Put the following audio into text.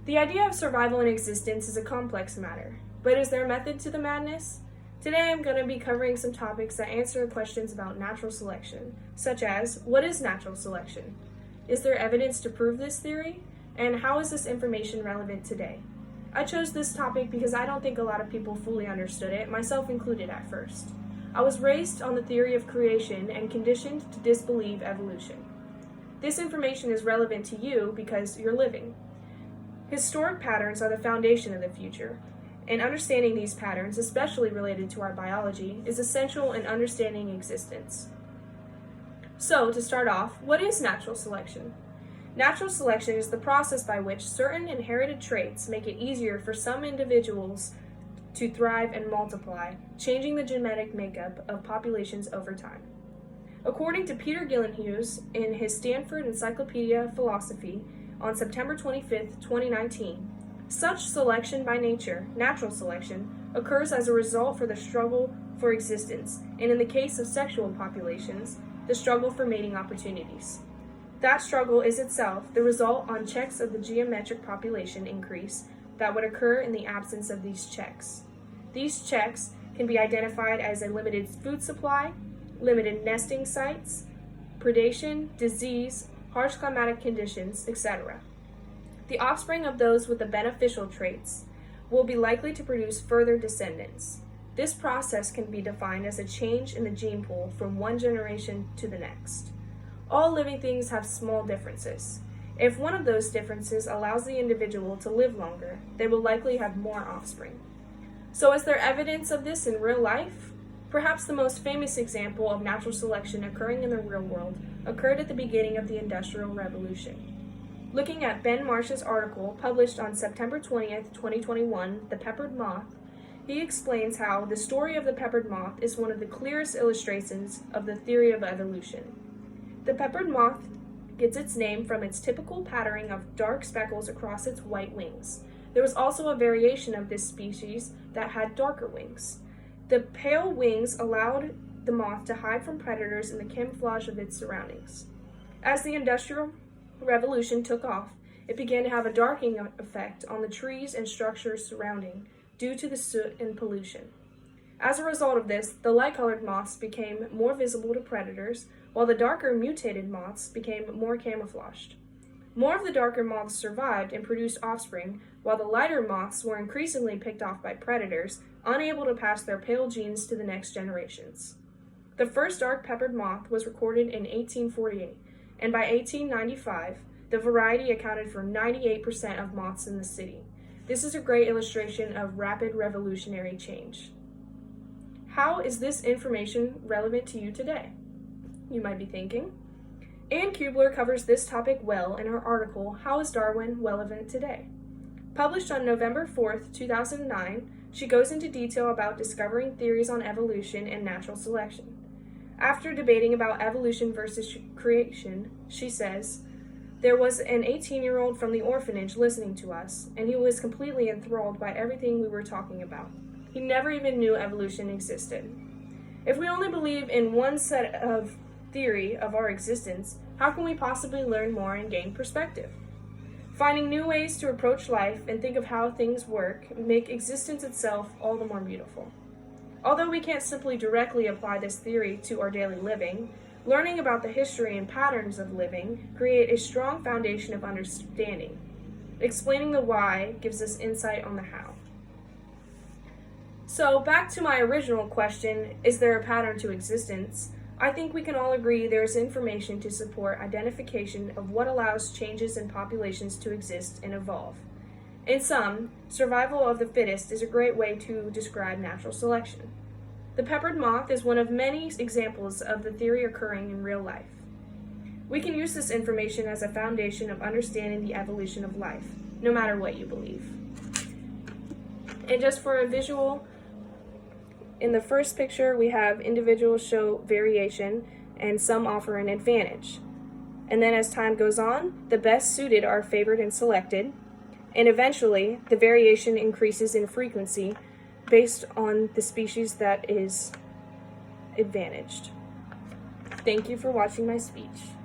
The idea of survival and existence is a complex matter, but is there a method to the madness? Today I'm going to be covering some topics that answer questions about natural selection, such as, what is natural selection? Is there evidence to prove this theory? And how is this information relevant today? I chose this topic because I don't think a lot of people fully understood it, myself included at first. I was raised on the theory of creation and conditioned to disbelieve evolution. This information is relevant to you because you're living. Historic patterns are the foundation of the future, and understanding these patterns, especially related to our biology, is essential in understanding existence. So, to start off, what is natural selection? Natural selection is the process by which certain inherited traits make it easier for some individuals to thrive and multiply, changing the genetic makeup of populations over time. According to Peter Gillenhuse in his Stanford Encyclopedia of Philosophy on September 25, 2019, such selection by nature, natural selection, occurs as a result for the struggle for existence, and in the case of sexual populations, the struggle for mating opportunities. That struggle is itself the result on checks of the geometric population increase that would occur in the absence of these checks. These checks can be identified as a limited food supply, limited nesting sites, predation, disease, harsh climatic conditions, etc. The offspring of those with the beneficial traits will be likely to produce further descendants. This process can be defined as a change in the gene pool from one generation to the next. All living things have small differences. If one of those differences allows the individual to live longer, they will likely have more offspring. So is there evidence of this in real life? Perhaps the most famous example of natural selection occurring in the real world occurred at the beginning of the Industrial Revolution. Looking at Ben Marsh's article published on September 20th, 2021, The Peppered Moth, he explains how the story of the peppered moth is one of the clearest illustrations of the theory of evolution. The peppered moth gets its name from its typical patterning of dark speckles across its white wings. There was also a variation of this species that had darker wings. The pale wings allowed the moth to hide from predators in the camouflage of its surroundings. As the Industrial Revolution took off, it began to have a darkening effect on the trees and structures surrounding due to the soot and pollution. As a result of this, the light-colored moths became more visible to predators, while the darker mutated moths became more camouflaged. More of the darker moths survived and produced offspring, while the lighter moths were increasingly picked off by predators, unable to pass their pale genes to the next generations. The first dark peppered moth was recorded in 1848, and by 1895, the variety accounted for 98% of moths in the city. This is a great illustration of rapid revolutionary change. How is this information relevant to you today? You might be thinking. Ann Kubler covers this topic well in her article, How is Darwin Relevant Today? Published on November 4th, 2009, she goes into detail about discovering theories on evolution and natural selection. After debating about evolution versus creation, she says, "There was an 18-year-old from the orphanage listening to us, and he was completely enthralled by everything we were talking about. He never even knew evolution existed. If we only believe in one set of theory of our existence, how can we possibly learn more and gain perspective? Finding new ways to approach life and think of how things work make existence itself all the more beautiful. Although we can't simply directly apply this theory to our daily living, learning about the history and patterns of living create a strong foundation of understanding. Explaining the why gives us insight on the how." So back to my original question, is there a pattern to existence? I think we can all agree there is information to support identification of what allows changes in populations to exist and evolve. In sum, survival of the fittest is a great way to describe natural selection. The peppered moth is one of many examples of the theory occurring in real life. We can use this information as a foundation of understanding the evolution of life, no matter what you believe. And just for a visual, in the first picture, we have individuals show variation and some offer an advantage. And then as time goes on, the best suited are favored and selected, and eventually the variation increases in frequency based on the species that is advantaged. Thank you for watching my speech.